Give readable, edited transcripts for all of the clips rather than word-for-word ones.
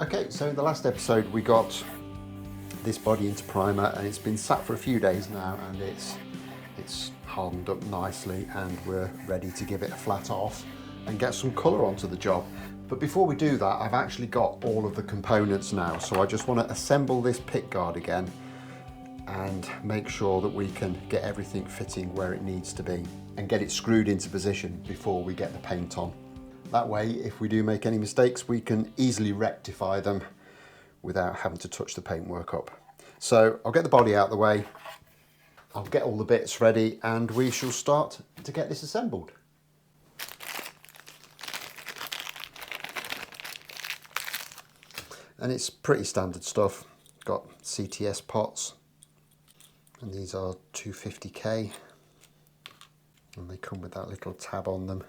Okay, so in the last episode we got this body into primer and it's been sat for a few days now and it's hardened up nicely and we're ready to give it a flat off and get some colour onto the job. But before we do that, I've actually got all of the components now, so I just want to assemble this pick guard again and make sure that we can get everything fitting where it needs to be and get it screwed into position before we get the paint on. That way, if we do make any mistakes, we can easily rectify them without having to touch the paintwork up. So I'll get the body out of the way, I'll get all the bits ready, and we shall start to get this assembled. And it's pretty standard stuff. Got CTS pots, and these are 250k, and they come with that little tab on them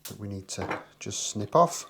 that we need to just snip off.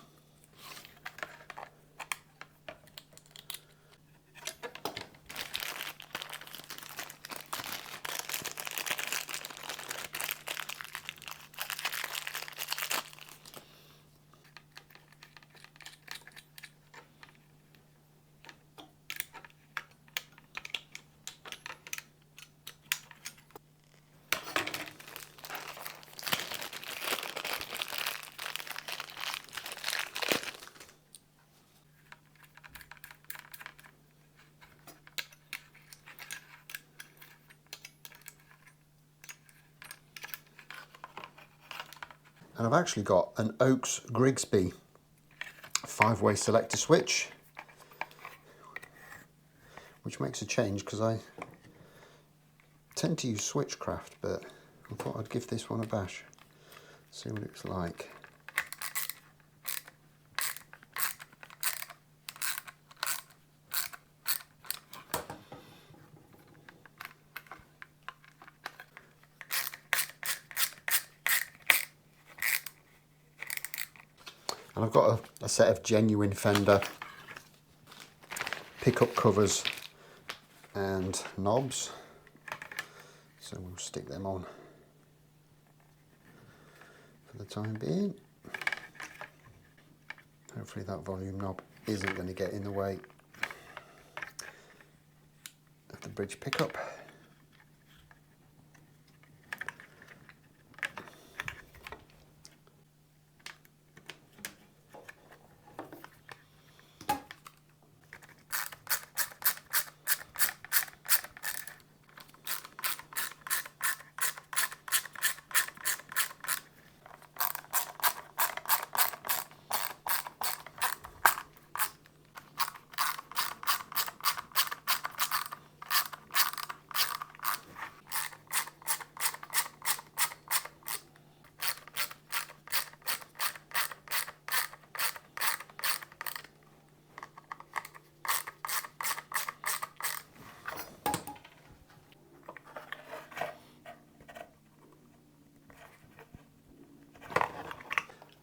And I've actually got an Oaks Grigsby 5-way selector switch, which makes a change because I tend to use Switchcraft, but I thought I'd give this one a bash, see what it's like. And I've got a set of genuine Fender pickup covers and knobs, so we'll stick them on for the time being. Hopefully that volume knob isn't going to get in the way of the bridge pickup.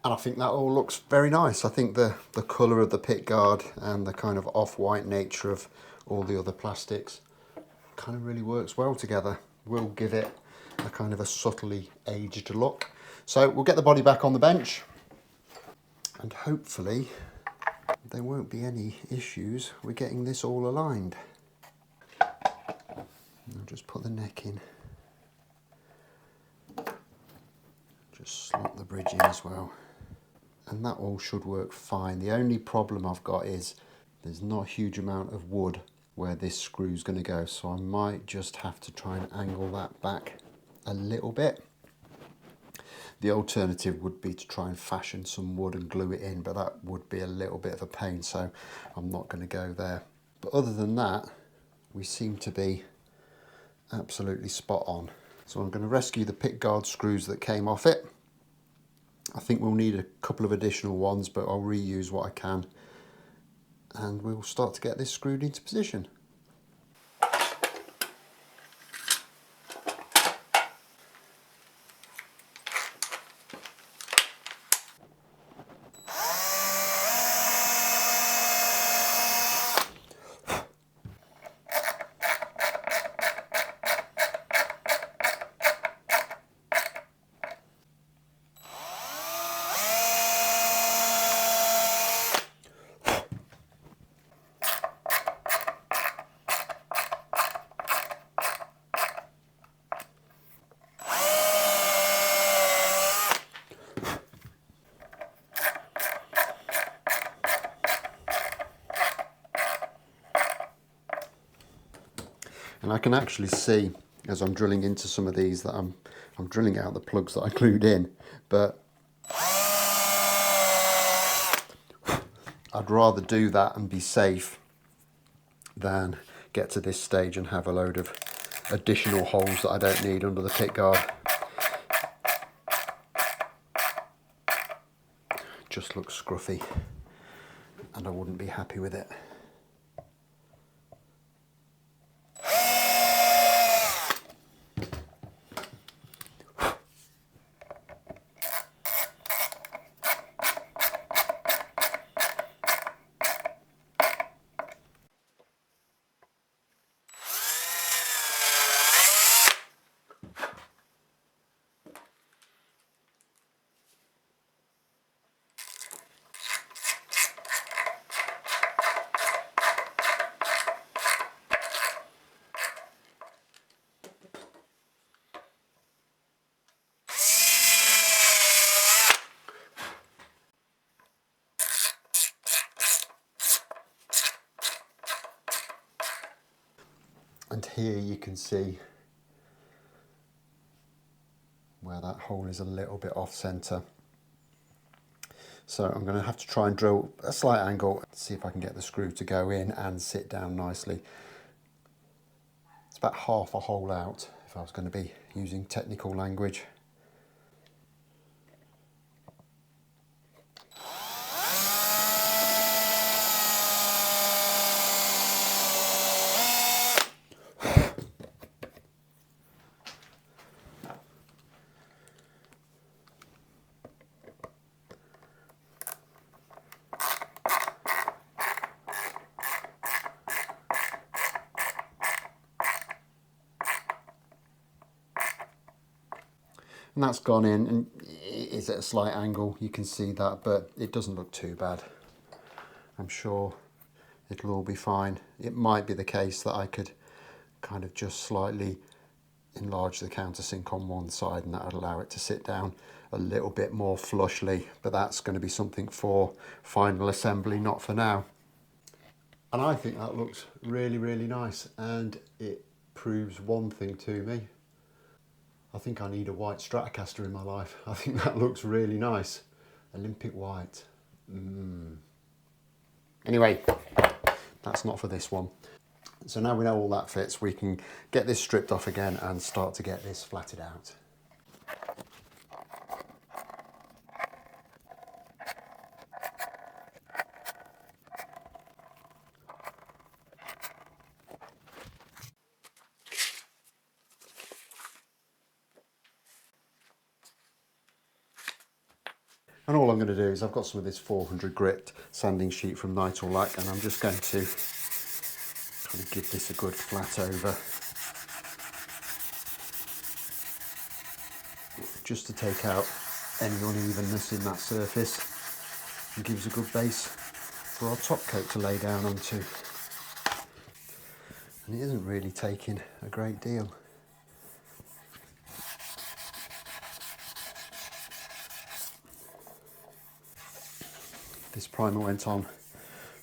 And I think that all looks very nice. I think the colour of the pick guard and the kind of off-white nature of all the other plastics kind of really works well together. We'll give it a kind of a subtly aged look. So we'll get the body back on the bench and hopefully there won't be any issues with getting this all aligned. I'll just put the neck in. Just slot the bridge in as well. And that all should work fine. The only problem I've got is there's not a huge amount of wood where this screw's going to go, so I might just have to try and angle that back a little bit. The alternative would be to try and fashion some wood and glue it in, but that would be a little bit of a pain, so I'm not going to go there. But other than that, we seem to be absolutely spot on. So I'm going to rescue the pick guard screws that came off it. I think we'll need a couple of additional ones, but I'll reuse what I can and we'll start to get this screwed into position. And I can actually see as I'm drilling into some of these that I'm drilling out the plugs that I glued in, but I'd rather do that and be safe than get to this stage and have a load of additional holes that I don't need under the pick guard. Just looks scruffy and I wouldn't be happy with it. And here you can see where that hole is a little bit off centre. So I'm going to have to try and drill a slight angle, see if I can get the screw to go in and sit down nicely. It's about half a hole out if I was going to be using technical language. And that's gone in, and it is at a slight angle, you can see that, but it doesn't look too bad. I'm sure it'll all be fine. It might be the case that I could kind of just slightly enlarge the countersink on one side and that would allow it to sit down a little bit more flushly, but that's going to be something for final assembly, not for now. And I think that looks really, really nice, and it proves one thing to me. I think I need a white Stratocaster in my life. I think that looks really nice. Olympic white. Anyway, that's not for this one. So now we know all that fits, we can get this stripped off again and start to get this flatted out. And all I'm going to do is I've got some of this 400 grit sanding sheet from Night or Lac, and I'm just going to kind of give this a good flat over, just to take out any unevenness in that surface and gives a good base for our top coat to lay down onto. And it isn't really taking a great deal. This primer went on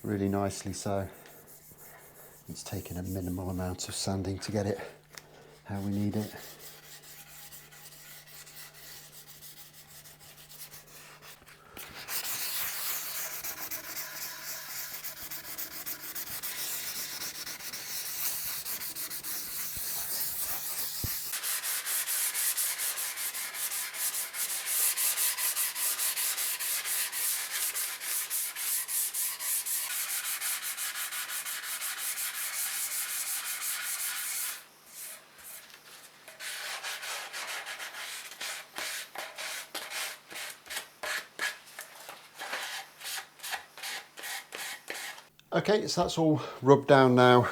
really nicely, so it's taken a minimal amount of sanding to get it how we need it. Okay, so that's all rubbed down now,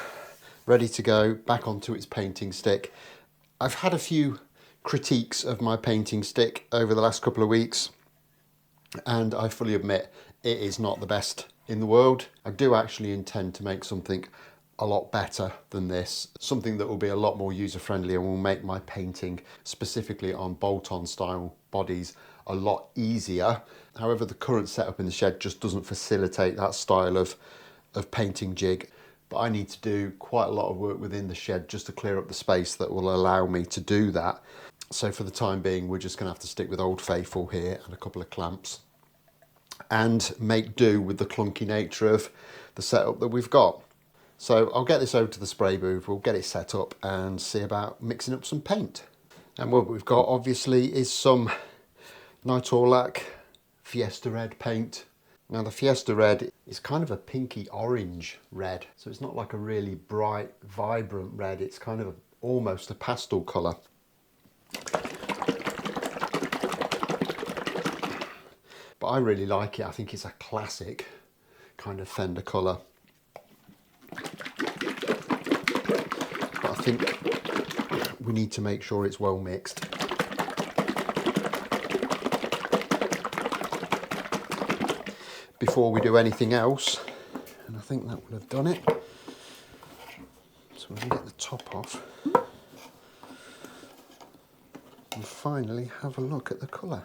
ready to go back onto its painting stick. I've had a few critiques of my painting stick over the last couple of weeks, and I fully admit it is not the best in the world. I do actually intend to make something a lot better than this, something that will be a lot more user-friendly and will make my painting, specifically on bolt-on style bodies, a lot easier. However, the current setup in the shed just doesn't facilitate that style of painting jig. but I need to do quite a lot of work within the shed just to clear up the space that will allow me to do that. So for the time being, we're just going to have to stick with Old Faithful here and a couple of clamps and make do with the clunky nature of the setup that we've got. So I'll get this over to the spray booth, we'll get it set up and see about mixing up some paint. And what we've got obviously is some Nitorlac Fiesta Red paint. Now the Fiesta Red is kind of a pinky orange red, so it's not like a really bright, vibrant red, it's kind of almost a pastel colour. But I really like it, I think it's a classic kind of Fender colour. But I think we need to make sure it's well mixed. Before we do anything else, and I think that will have done it. So we can get the top off and finally have a look at the colour.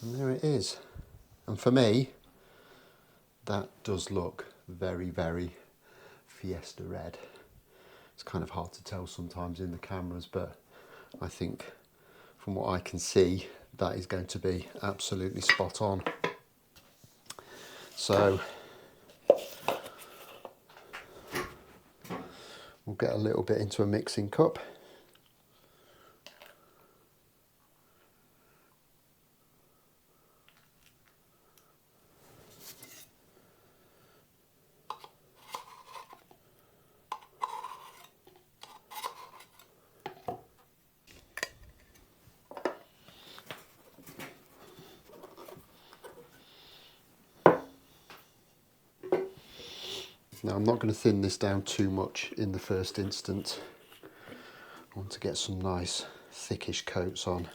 And there it is. And for me, that does look very, very Fiesta Red. It's kind of hard to tell sometimes in the cameras, but I think from what I can see, that is going to be absolutely spot on. So we'll get a little bit into a mixing cup. Now I'm not going to thin this down too much in the first instance. I want to get some nice thickish coats on.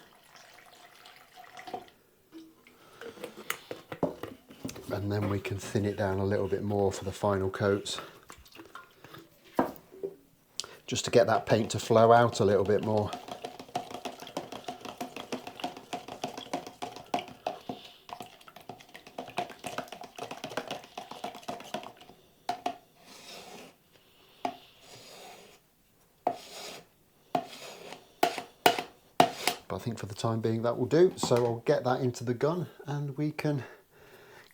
And then we can thin it down a little bit more for the final coats. Just to get that paint to flow out a little bit more. I think for the time being that will do, so I'll get that into the gun and we can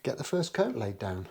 get the first coat laid down.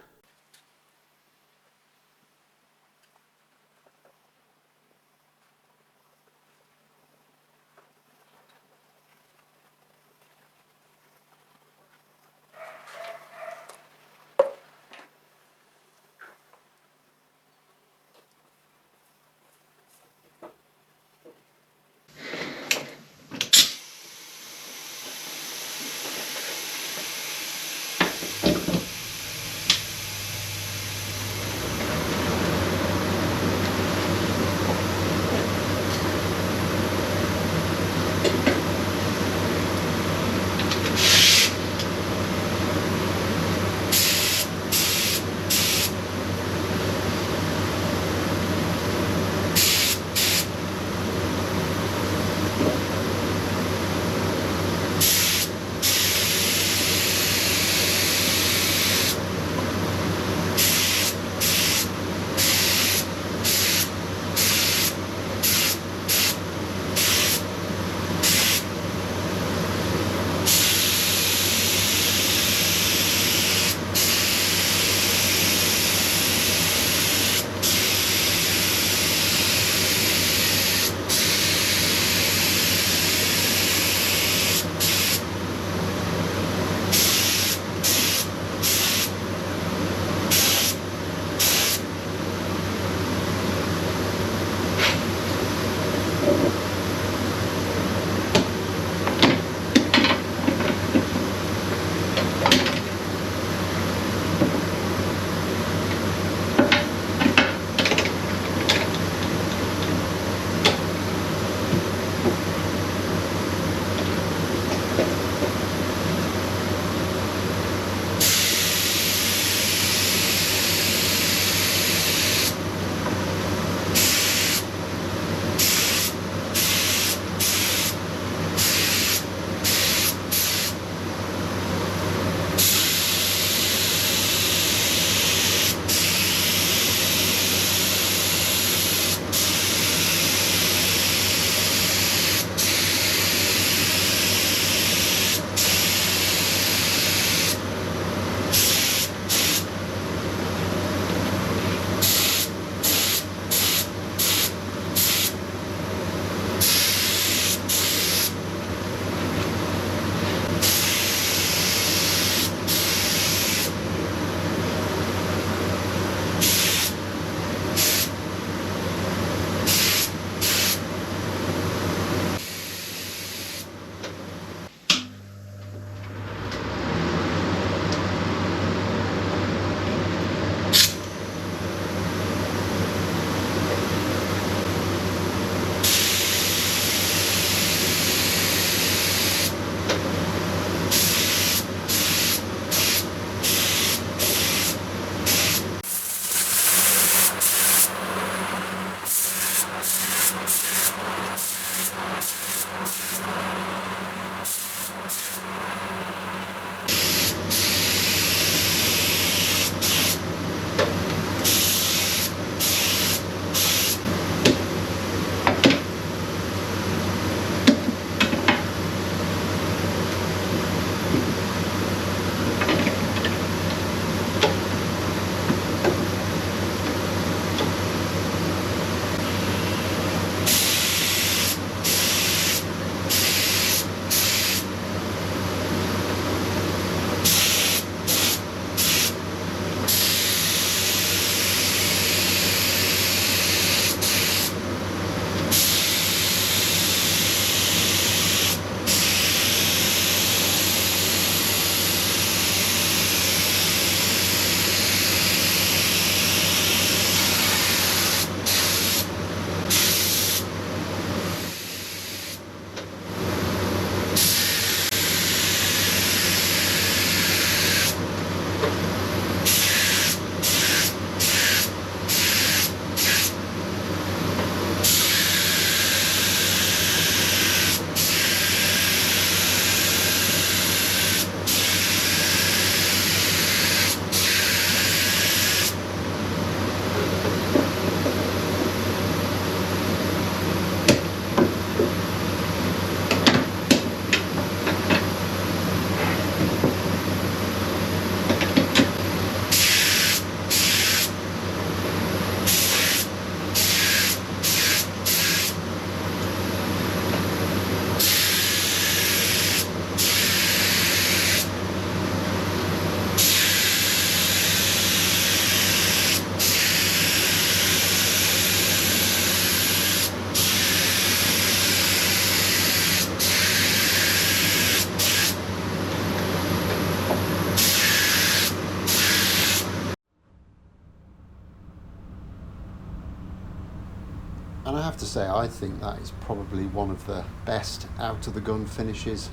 to say, I think that is probably one of the best out of the gun finishes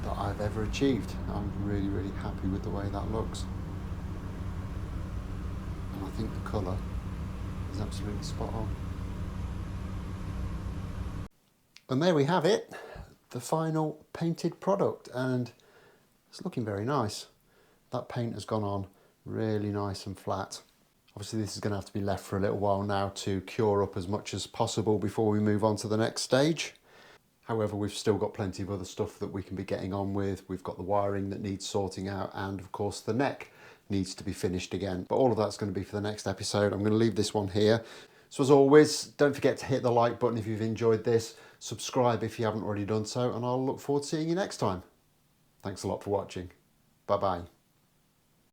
that I've ever achieved. I'm really, really happy with the way that looks. And I think the colour is absolutely spot on. And there we have it, the final painted product, and it's looking very nice. That paint has gone on really nice and flat. Obviously this is going to have to be left for a little while now to cure up as much as possible before we move on to the next stage. However, we've still got plenty of other stuff that we can be getting on with. We've got the wiring that needs sorting out, and of course the neck needs to be finished again. But all of that's going to be for the next episode. I'm going to leave this one here. So as always, don't forget to hit the like button if you've enjoyed this. Subscribe if you haven't already done so, and I'll look forward to seeing you next time. Thanks a lot for watching. Bye bye.